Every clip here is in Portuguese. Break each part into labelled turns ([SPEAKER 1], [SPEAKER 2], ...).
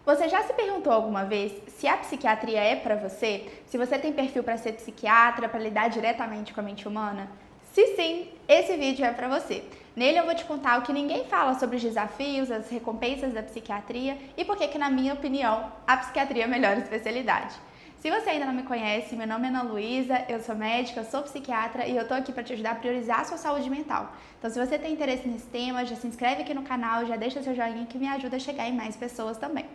[SPEAKER 1] Você já se perguntou alguma vez se a psiquiatria é para você? Se você tem perfil para ser psiquiatra, para lidar diretamente com a mente humana? Se sim, esse vídeo é para você. Nele eu vou te contar o que ninguém fala sobre os desafios, as recompensas da psiquiatria e por que, na minha opinião, a psiquiatria é a melhor especialidade. Se você ainda não me conhece, meu nome é Ana Luísa, eu sou médica, sou psiquiatra e eu tô aqui para te ajudar a priorizar a sua saúde mental. Então, se você tem interesse nesse tema, já se inscreve aqui no canal, já deixa seu joinha que me ajuda a chegar em mais pessoas também.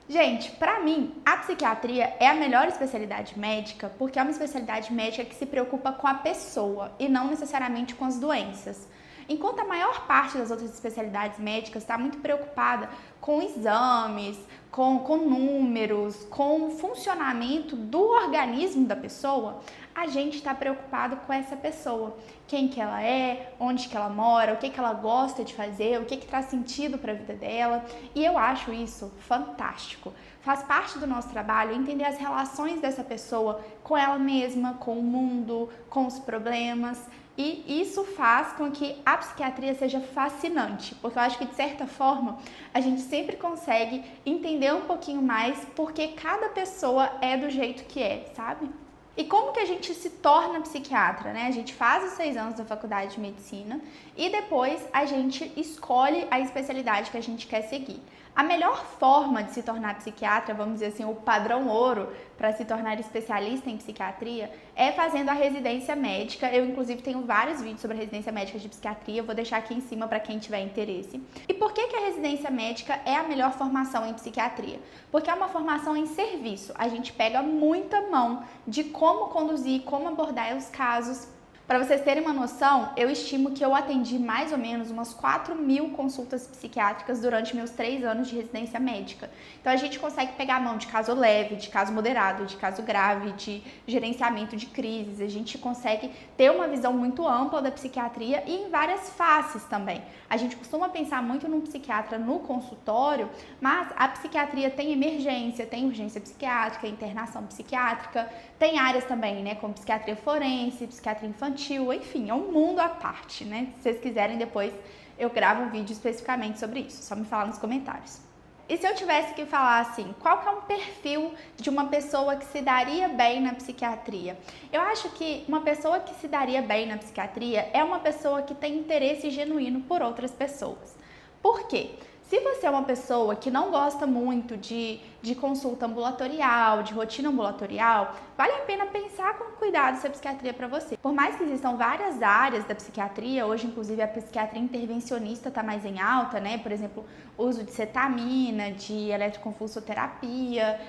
[SPEAKER 1] Gente, pra mim, a psiquiatria é a melhor especialidade médica porque é uma especialidade médica que se preocupa com a pessoa e não necessariamente com as doenças. Enquanto a maior parte das outras especialidades médicas está muito preocupada com exames, com números, com o funcionamento do organismo da pessoa, a gente está preocupado com essa pessoa. Quem que ela é, onde que ela mora, o que que ela gosta de fazer, o que que traz sentido para a vida dela. E eu acho isso fantástico. Faz parte do nosso trabalho entender as relações dessa pessoa com ela mesma, com o mundo, com os problemas. E isso faz com que a psiquiatria seja fascinante, porque eu acho que, de certa forma, a gente sempre consegue entender um pouquinho mais porque cada pessoa é do jeito que é, sabe? E como que a gente se torna psiquiatra, né? A gente faz os 6 anos da faculdade de medicina e depois a gente escolhe a especialidade que a gente quer seguir. A melhor forma de se tornar psiquiatra, vamos dizer assim, o padrão ouro para se tornar especialista em psiquiatria é fazendo a residência médica. Eu, inclusive, tenho vários vídeos sobre a residência médica de psiquiatria, vou deixar aqui em cima para quem tiver interesse. E por que a residência médica é a melhor formação em psiquiatria? Porque é uma formação em serviço. A gente pega muita mão de como conduzir, como abordar os casos. Para vocês terem uma noção, eu estimo que eu atendi mais ou menos umas 4.000 consultas psiquiátricas durante meus 3 anos de residência médica. Então a gente consegue pegar a mão de caso leve, de caso moderado, de caso grave, de gerenciamento de crises. A gente consegue ter uma visão muito ampla da psiquiatria e em várias faces também. A gente costuma pensar muito num psiquiatra no consultório, mas a psiquiatria tem emergência, tem urgência psiquiátrica, internação psiquiátrica, tem áreas também, né, como psiquiatria forense, psiquiatria infantil, enfim, é um mundo à parte, né? Se vocês quiserem, depois eu gravo um vídeo especificamente sobre isso, só me falar nos comentários. E se eu tivesse que falar assim, qual que é um perfil de uma pessoa que se daria bem na psiquiatria? Eu acho que uma pessoa que se daria bem na psiquiatria é uma pessoa que tem interesse genuíno por outras pessoas. Por quê? Se você é uma pessoa que não gosta muito de consulta ambulatorial, de rotina ambulatorial, vale a pena pensar com cuidado se a psiquiatria é para você. Por mais que existam várias áreas da psiquiatria, hoje inclusive a psiquiatria intervencionista está mais em alta, né? Por exemplo, o uso de cetamina, de eletroconvulsoterapia,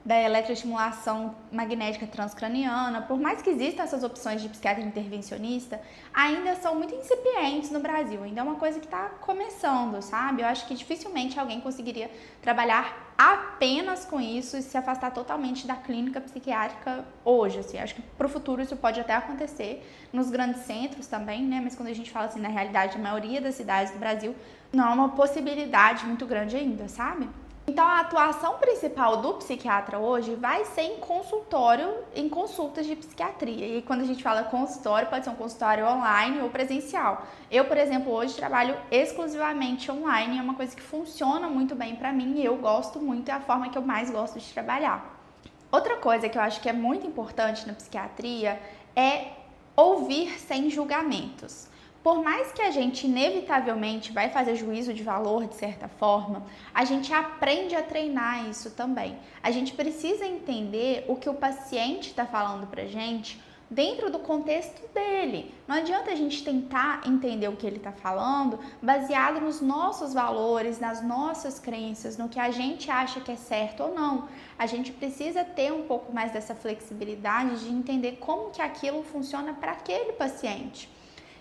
[SPEAKER 1] da eletroestimulação magnética transcraniana. Por mais que existam essas opções de psiquiatria intervencionista, ainda são muito incipientes no Brasil, ainda é uma coisa que está começando, sabe? Eu acho que dificilmente alguém conseguiria trabalhar apenas com isso e se afastar totalmente da clínica psiquiátrica hoje, assim. Acho que para o futuro isso pode até acontecer nos grandes centros também, né? Mas quando a gente fala assim, na realidade, a maioria das cidades do Brasil não é uma possibilidade muito grande ainda, sabe? Então, a atuação principal do psiquiatra hoje vai ser em consultório, em consultas de psiquiatria. E quando a gente fala consultório, pode ser um consultório online ou presencial. Eu, por exemplo, hoje trabalho exclusivamente online, é uma coisa que funciona muito bem para mim e eu gosto muito, é a forma que eu mais gosto de trabalhar. Outra coisa que eu acho que é muito importante na psiquiatria é ouvir sem julgamentos. Por mais que a gente inevitavelmente vai fazer juízo de valor de certa forma, a gente aprende a treinar isso também. A gente precisa entender o que o paciente está falando pra gente dentro do contexto dele. Não adianta a gente tentar entender o que ele está falando baseado nos nossos valores, nas nossas crenças, no que a gente acha que é certo ou não. A gente precisa ter um pouco mais dessa flexibilidade de entender como que aquilo funciona para aquele paciente.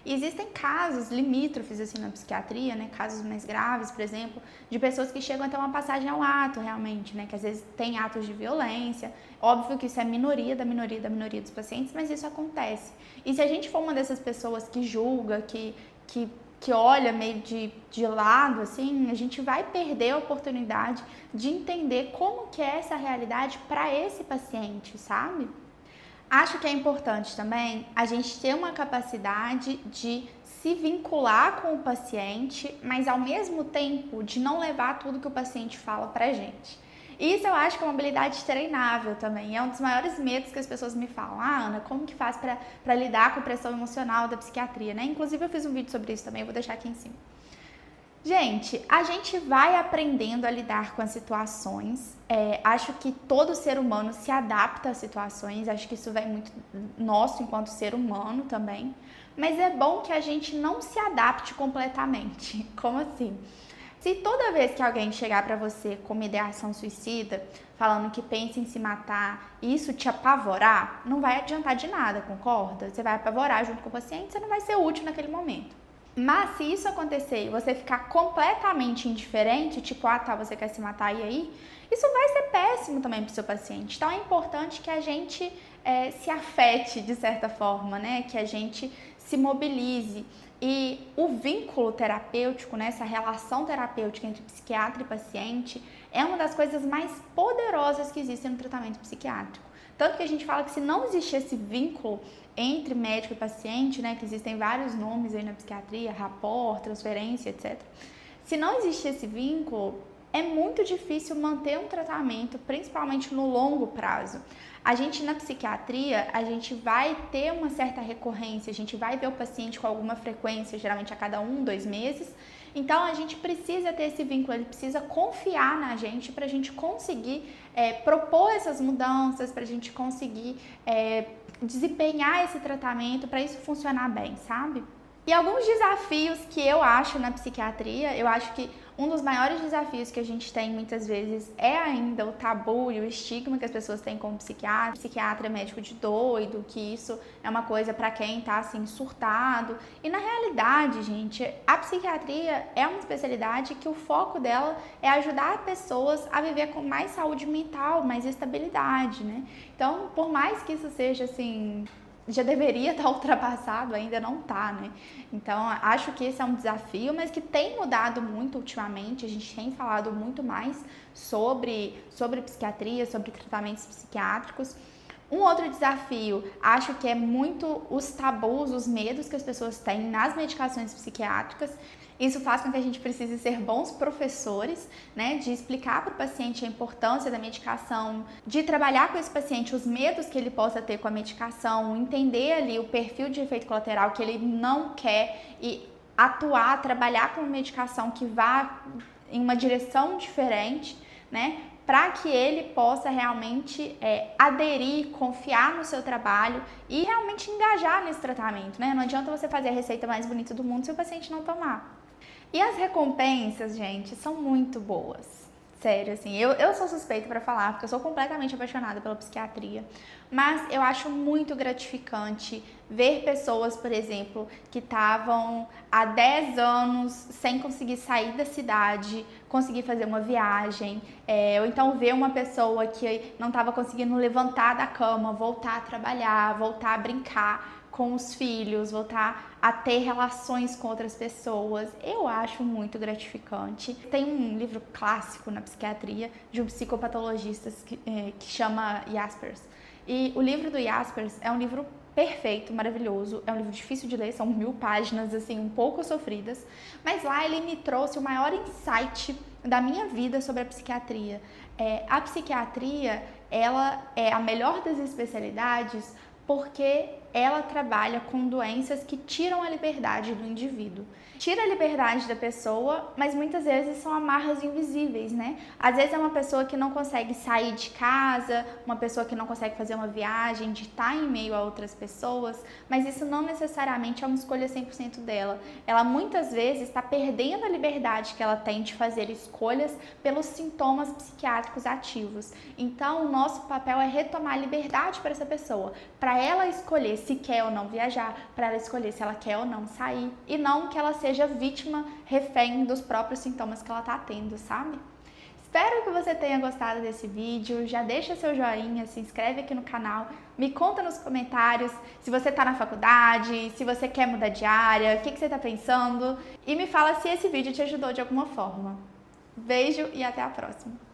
[SPEAKER 1] E existem casos limítrofes assim na psiquiatria, né, casos mais graves, por exemplo, de pessoas que chegam até uma passagem ao ato realmente, né, que às vezes tem atos de violência. Óbvio que isso é a minoria da minoria da minoria dos pacientes, mas isso acontece. E se a gente for uma dessas pessoas que julga, que olha meio de lado, assim, a gente vai perder a oportunidade de entender como que é essa realidade para esse paciente, sabe? Acho que é importante também a gente ter uma capacidade de se vincular com o paciente, mas ao mesmo tempo de não levar tudo que o paciente fala pra gente. Isso eu acho que é uma habilidade treinável também. É um dos maiores medos que as pessoas me falam. Ah, Ana, como que faz pra lidar com a pressão emocional da psiquiatria, né? Inclusive eu fiz um vídeo sobre isso também, vou deixar aqui em cima. Gente, a gente vai aprendendo a lidar com as situações. Acho que todo ser humano se adapta às situações. Acho que isso vem muito nosso enquanto ser humano também. Mas é bom que a gente não se adapte completamente. Como assim? Se toda vez que alguém chegar pra você com uma ideação suicida, falando que pensa em se matar, e isso te apavorar, não vai adiantar de nada, concorda? Você vai apavorar junto com o paciente, você não vai ser útil naquele momento. Mas se isso acontecer e você ficar completamente indiferente, tipo, ah tá, você quer se matar e aí, isso vai ser péssimo também para o seu paciente. Então é importante que a gente se afete de certa forma, né? Que a gente se mobilize. E o vínculo terapêutico, né, essa relação terapêutica entre psiquiatra e paciente, é uma das coisas mais poderosas que existem no tratamento psiquiátrico. Tanto que a gente fala que se não existir esse vínculo entre médico e paciente, né, que existem vários nomes aí na psiquiatria, rapport, transferência, etc. Se não existir esse vínculo, é muito difícil manter um tratamento, principalmente no longo prazo. A gente na psiquiatria, a gente vai ter uma certa recorrência, a gente vai ver o paciente com alguma frequência, geralmente a cada 1-2 meses. Então a gente precisa ter esse vínculo, ele precisa confiar na gente para a gente conseguir propor essas mudanças, para a gente conseguir desempenhar esse tratamento, para isso funcionar bem, sabe? E alguns desafios que eu acho na psiquiatria, eu acho que um dos maiores desafios que a gente tem muitas vezes é ainda o tabu e o estigma que as pessoas têm com o psiquiatra. Psiquiatra é médico de doido, que isso é uma coisa para quem tá assim surtado. E na realidade, gente, a psiquiatria é uma especialidade que o foco dela é ajudar pessoas a viver com mais saúde mental, mais estabilidade, né? Então, por mais que isso seja assim, já deveria estar ultrapassado, ainda não está, né? Então, acho que esse é um desafio, mas que tem mudado muito ultimamente. A gente tem falado muito mais sobre psiquiatria, sobre tratamentos psiquiátricos. Um outro desafio, acho que é muito os tabus, os medos que as pessoas têm nas medicações psiquiátricas. Isso faz com que a gente precise ser bons professores, né, de explicar para o paciente a importância da medicação, de trabalhar com esse paciente os medos que ele possa ter com a medicação, entender ali o perfil de efeito colateral que ele não quer e atuar, trabalhar com uma medicação que vá em uma direção diferente, né, para que ele possa realmente aderir, confiar no seu trabalho e realmente engajar nesse tratamento, né? Não adianta você fazer a receita mais bonita do mundo se o paciente não tomar. E as recompensas, gente, são muito boas. Sério, assim, eu sou suspeita para falar, porque eu sou completamente apaixonada pela psiquiatria, mas eu acho muito gratificante ver pessoas, por exemplo, que estavam há 10 anos sem conseguir sair da cidade, conseguir fazer uma viagem, ou então ver uma pessoa que não estava conseguindo levantar da cama, voltar a trabalhar, voltar a brincar com os filhos, voltar a ter relações com outras pessoas. Eu acho muito gratificante. Tem um livro clássico na psiquiatria de um psicopatologista que chama Jaspers. E o livro do Jaspers é um livro perfeito, maravilhoso, é um livro difícil de ler, são 1000 páginas, assim, um pouco sofridas, mas lá ele me trouxe o maior insight da minha vida sobre a psiquiatria. A psiquiatria, ela é a melhor das especialidades porque ela trabalha com doenças que tiram a liberdade do indivíduo. Tira a liberdade da pessoa, mas muitas vezes são amarras invisíveis, né? Às vezes é uma pessoa que não consegue sair de casa, uma pessoa que não consegue fazer uma viagem, de estar em meio a outras pessoas, mas isso não necessariamente é uma escolha 100% dela. Ela muitas vezes está perdendo a liberdade que ela tem de fazer escolhas pelos sintomas psiquiátricos ativos. Então, o nosso papel é retomar a liberdade para essa pessoa, para ela escolher se quer ou não viajar, para ela escolher se ela quer ou não sair, e não que ela seja vítima, refém dos próprios sintomas que ela tá tendo, sabe? Espero que você tenha gostado desse vídeo, já deixa seu joinha, se inscreve aqui no canal, me conta nos comentários se você tá na faculdade, se você quer mudar de área, o que você tá pensando, e me fala se esse vídeo te ajudou de alguma forma. Beijo e até a próxima!